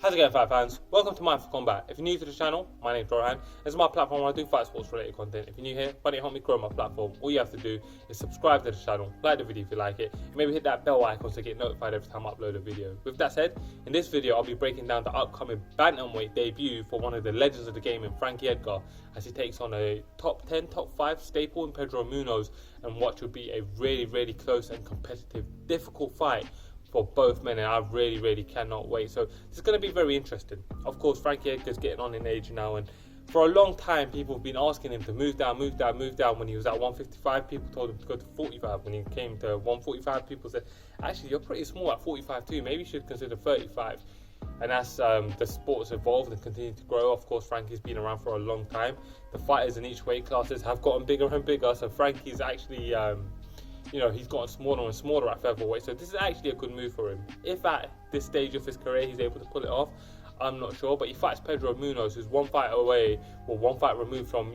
How's it going, fight fans? Welcome to mindforcombat. If you're new to the channel, my name's Rohan. This is my platform where I do fight sports related content. If you're new here, why don't you help me grow my platform? All you have to do is subscribe to the channel, like the video if you like it, and maybe hit that bell icon to get notified every time I upload a video. With that said, in this video I'll be breaking down the upcoming Bantamweight debut for one of the legends of the game in Frankie Edgar, as he takes on a top 10, top 5 staple in Pedro Munhoz, and what should be a really close and competitive, difficult fight for both men, and I really cannot wait. So this is going to be very interesting. Of course, Frankie Edgar's getting on in age now, and for a long time people have been asking him to move down. When he was at 155, people told him to go to 45. When he came to 145, people said, actually, you're pretty small at 45 too, maybe you should consider 35. And as the sport's evolved and continued to grow, of course, Frankie's been around for a long time. The fighters in each weight classes have gotten bigger and bigger, so Frankie's actually he's gotten smaller and smaller at featherweight, so this is actually a good move for him. If at this stage of his career he's able to pull it off, I'm not sure, but he fights Pedro Munhoz, who's one fight removed from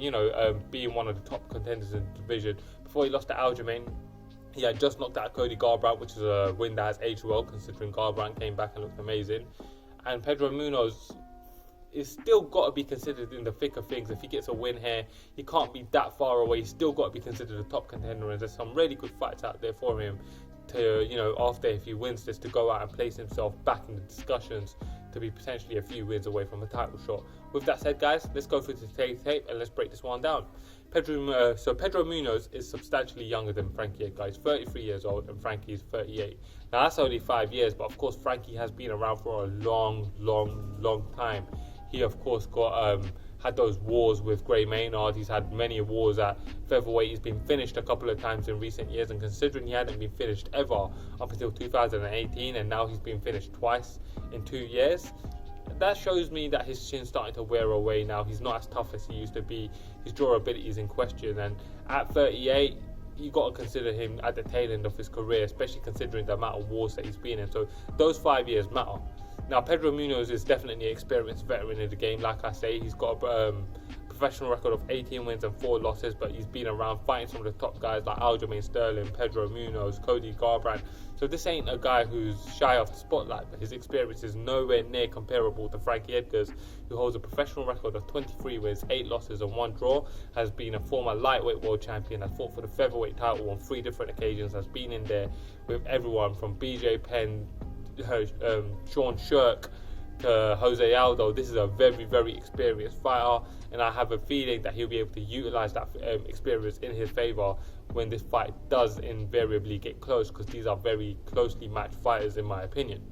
being one of the top contenders in the division. Before he lost to Aljamain, he had just knocked out Cody Garbrandt, which is a win that has aged well, considering Garbrandt came back and looked amazing. And Pedro Munhoz is still got to be considered in the thick of things. If he gets a win here, he can't be that far away. He's still got to be considered a top contender, and there's some really good fights out there for him to, after if he wins this, to go out and place himself back in the discussions to be potentially a few wins away from a title shot. With that said, guys, let's go through today's tape and let's break this one down. Pedro Munhoz is substantially younger than Frankie Edgar. He's 33 years old and Frankie is 38. Now that's only 5 years, but of course Frankie has been around for a long time. He, of course, had those wars with Gray Maynard. He's had many wars at featherweight. He's been finished a couple of times in recent years, and considering he hadn't been finished ever up until 2018, and now he's been finished twice in 2 years, that shows me that his chin's starting to wear away now. He's not as tough as he used to be. His durability is in question, and at 38, you got to consider him at the tail end of his career, especially considering the amount of wars that he's been in. So those 5 years matter. Now, Pedro Munhoz is definitely an experienced veteran in the game. Like I say, he's got a professional record of 18 wins and 4 losses, but he's been around fighting some of the top guys like Aljamain Sterling, Pedro Munhoz, Cody Garbrandt. So this ain't a guy who's shy off the spotlight, but his experience is nowhere near comparable to Frankie Edgar's, who holds a professional record of 23 wins, 8 losses and 1 draw, has been a former lightweight world champion, has fought for the featherweight title on 3 different occasions, has been in there with everyone from BJ Penn, Sean Shirk to Jose Aldo. This is a very experienced fighter, and I have a feeling that he'll be able to utilize that experience in his favor when this fight does invariably get close, because these are very closely matched fighters in my opinion.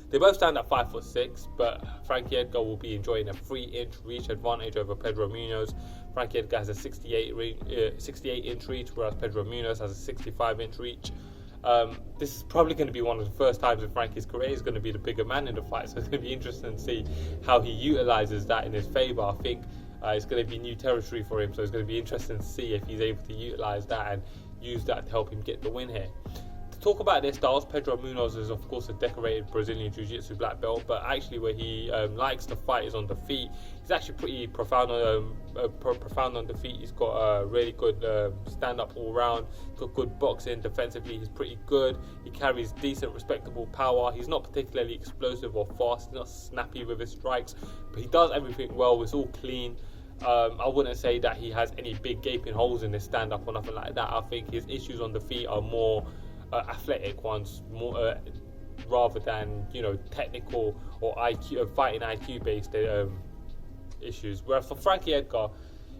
They both stand at 5'6", but Frankie Edgar will be enjoying a 3-inch reach advantage over Pedro Munhoz. Frankie Edgar has a 68-inch reach, whereas Pedro Munhoz has a 65-inch reach. This is probably going to be one of the first times in Frankie's career he's going to be the bigger man in the fight, so it's going to be interesting to see how he utilizes that in his favor. I think it's going to be new territory for him, so it's going to be interesting to see if he's able to utilize that and use that to help him get the win here. To talk about their styles, Pedro Munhoz is of course a decorated Brazilian Jiu-Jitsu black belt, but actually where he likes to fight is on the feet. He's actually pretty profound on the feet. He's got a really good stand-up all round. He's got good boxing. Defensively, he's pretty good. He carries decent, respectable power. He's not particularly explosive or fast. He's not snappy with his strikes, but he does everything well. It's all clean. I wouldn't say that he has any big gaping holes in his stand-up or nothing like that. I think his issues on the feet are more athletic ones, more rather than technical or fighting IQ based issues. Whereas for Frankie Edgar,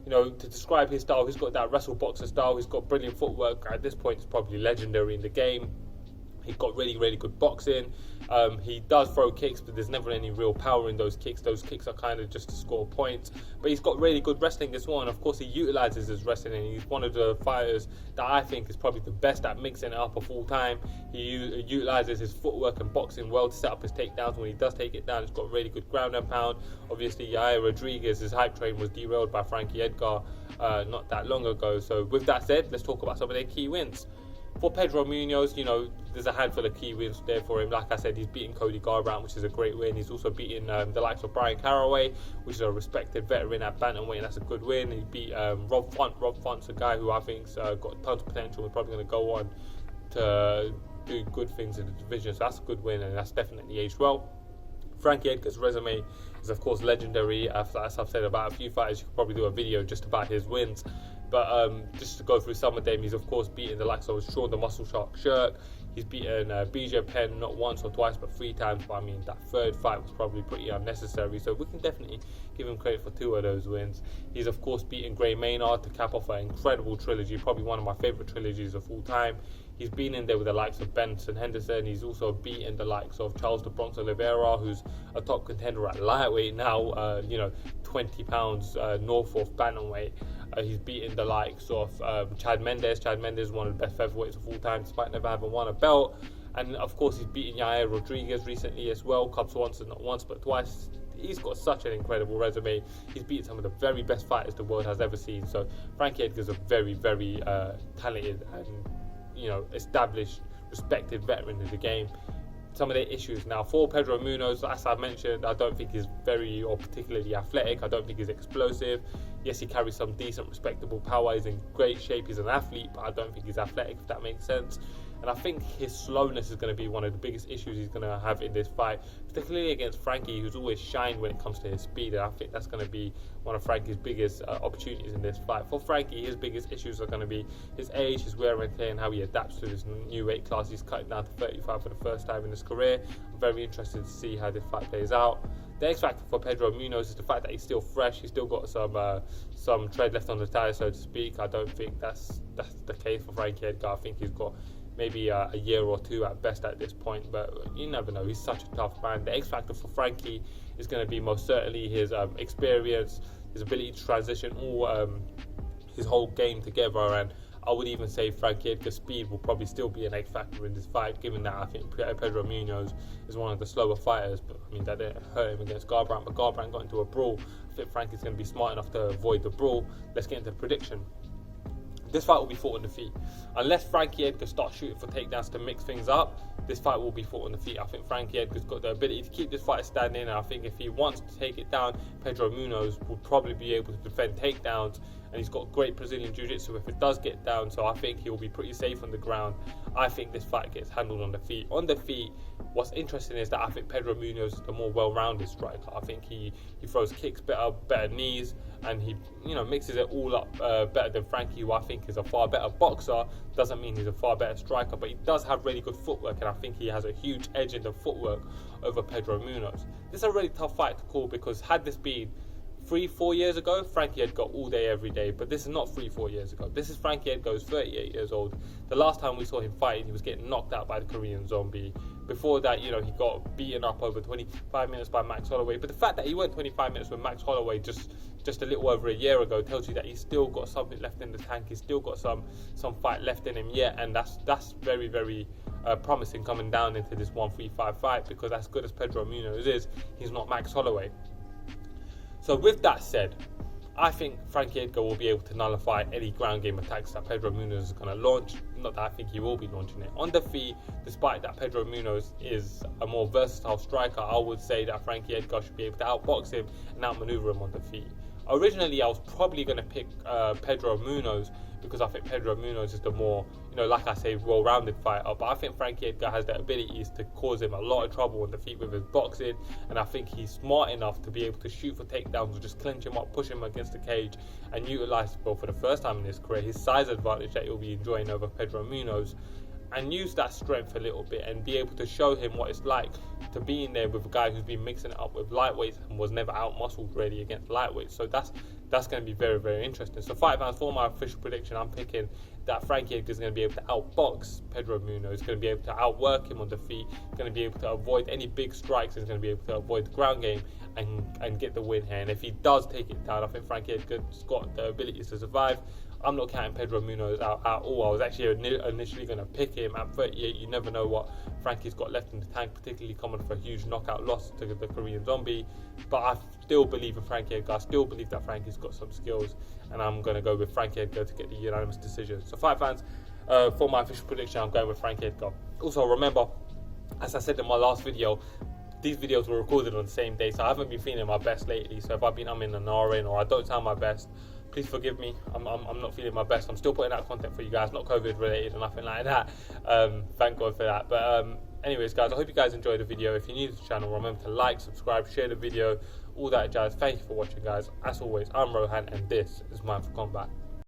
to describe his style, he's got that wrestle boxer style. He's got brilliant footwork. At this point, it's probably legendary in the game. He's got really good boxing. He does throw kicks, but there's never any real power in those kicks. Those kicks are kind of just to score points. But he's got really good wrestling as well, and of course he utilizes his wrestling, and he's one of the fighters that I think is probably the best at mixing it up of all time. He utilizes his footwork and boxing well to set up his takedowns. When he does take it down, he's got really good ground and pound. Obviously, Yair Rodriguez, his hype train was derailed by Frankie Edgar not that long ago. So with that said, let's talk about some of their key wins. For Pedro Munhoz, there's a handful of key wins there for him. Like I said, he's beaten Cody Garbrandt, which is a great win. He's also beaten the likes of Brian Caraway, which is a respected veteran at bantamweight, and that's a good win. He beat Rob Font. Rob Font's a guy who I think's got tons of potential and probably going to go on to do good things in the division. So that's a good win, and that's definitely aged well. Frankie Edgar's resume is of course legendary. As I've said about a few fighters, you could probably do a video just about his wins. But just to go through some of them, he's of course beaten the likes of Sean the Muscle Shark Shirk. He's beaten BJ Penn not once or twice but 3 times. But I mean, that third fight was probably pretty unnecessary. So we can definitely give him credit for 2 of those wins. He's of course beaten Gray Maynard to cap off an incredible trilogy, probably one of my favourite trilogies of all time. He's been in there with the likes of Benson Henderson. He's also beaten the likes of Charles the Bronx Oliveira, who's a top contender at lightweight now, 20 pounds north of Bantamweight. He's beaten the likes of Chad Mendes. Chad Mendes is one of the best featherweights of all time, despite never having won a belt. And of course, he's beaten Yair Rodriguez recently as well. Cups once and not once, but twice. He's got such an incredible resume. He's beaten some of the very best fighters the world has ever seen. So Frankie Edgar's a very, very talented and established, respected veteran in the game. Some of their issues now for Pedro Munhoz, as I mentioned, I don't think he's very or particularly athletic. I don't think he's explosive. Yes, he carries some decent, respectable power. He's in great shape. He's an athlete, but I don't think he's athletic, if that makes sense. And I think his slowness is going to be one of the biggest issues he's going to have in this fight, particularly against Frankie, who's always shined when it comes to his speed. And I think that's going to be one of Frankie's biggest opportunities in this fight. For Frankie, his biggest issues are going to be his age, his wear and tear, and how he adapts to this new weight class. He's cutting down to 35 for the first time in his career. I'm very interested to see how this fight plays out. The X factor for Pedro Munhoz is the fact that he's still fresh. He's still got some tread left on the tire, so to speak. I don't think that's the case for Frankie Edgar. I think he's got maybe a year or 2 at best at this point, but you never know. He's such a tough man. The X factor for Frankie is going to be most certainly his experience, his ability to transition all his whole game together, and I would even say Frankie Edgar's speed will probably still be an X factor in this fight, given that I think Pedro Munhoz is one of the slower fighters. But I mean, that didn't hurt him against Garbrandt, but Garbrandt got into a brawl. I think Frankie's going to be smart enough to avoid the brawl. Let's get into the prediction. This fight will be fought on the feet. Unless Frankie Edgar starts shooting for takedowns to mix things up, this fight will be fought on the feet. I think Frankie Edgar's got the ability to keep this fight standing, and I think if he wants to take it down, Pedro Munhoz will probably be able to defend takedowns, and he's got great Brazilian Jiu-Jitsu if it does get down, so I think he'll be pretty safe on the ground. I think this fight gets handled on the feet. On the feet, what's interesting is that I think Pedro Munhoz is the more well-rounded striker. I think he throws kicks better knees, and he mixes it all up better than Frankie, who I think is a far better boxer. Doesn't mean he's a far better striker, but he does have really good footwork, and I think he has a huge edge in the footwork over Pedro Munhoz. This is a really tough fight to call, because had this been 3-4 years ago, Frankie Edgar all day, every day. But this is not 3-4 years ago. This is Frankie Edgar, who's 38 years old. The last time we saw him fighting, he was getting knocked out by the Korean Zombie. Before that, he got beaten up over 25 minutes by Max Holloway. But the fact that he went 25 minutes with Max Holloway just a little over a year ago tells you that he's still got something left in the tank. He's still got some fight left in him yet, and that's very, very promising coming down into this 135 fight, because as good as Pedro Munhoz is, he's not Max Holloway. So with that said, I think Frankie Edgar will be able to nullify any ground game attacks that Pedro Munhoz is going to launch. Not that I think he will be launching it. On the feet, despite that Pedro Munhoz is a more versatile striker, I would say that Frankie Edgar should be able to outbox him and outmaneuver him on the feet. Originally, I was probably going to pick Pedro Munhoz, because I think Pedro Munhoz is the more, like I say, well-rounded fighter. But I think Frankie Edgar has the abilities to cause him a lot of trouble on the feet with his boxing, and I think he's smart enough to be able to shoot for takedowns or just clinch him up, push him against the cage, and utilise, well, for the first time in his career, his size advantage that he'll be enjoying over Pedro Munhoz, and use that strength a little bit and be able to show him what it's like to be in there with a guy who's been mixing it up with lightweights and was never out-muscled really against lightweights. So that's going to be very, very interesting. So fight fans, for my official prediction, I'm picking that Frankie Edgar is going to be able to outbox Pedro Munhoz. He's going to be able to outwork him on the feet, going to be able to avoid any big strikes, he's going to be able to avoid the ground game and get the win here. And if he does take it down, I think Frankie Edgar's got the ability to survive. I'm not counting Pedro Munhoz out at all. I was actually initially going to pick him at 38. You never know what Frankie's got left in the tank, particularly coming for a huge knockout loss to the Korean Zombie. But I still believe in Frankie Edgar. I still believe that Frankie's got some skills, and I'm going to go with Frankie Edgar to get the unanimous decision. So fight fans, for my official prediction, I'm going with Frankie Edgar. Also remember, as I said in my last video, these videos were recorded on the same day, so I haven't been feeling my best lately. So if I've been umming and ahhing or I don't sound my best, please forgive me. I'm not feeling my best. I'm still putting out content for you guys, not COVID related or nothing like that. Thank God for that. But anyways, guys, I hope you guys enjoyed the video. If you're new to the channel, remember to like, subscribe, share the video, all that jazz. Thank you for watching, guys. As always, I'm Rohan, and this is Mindful Combat.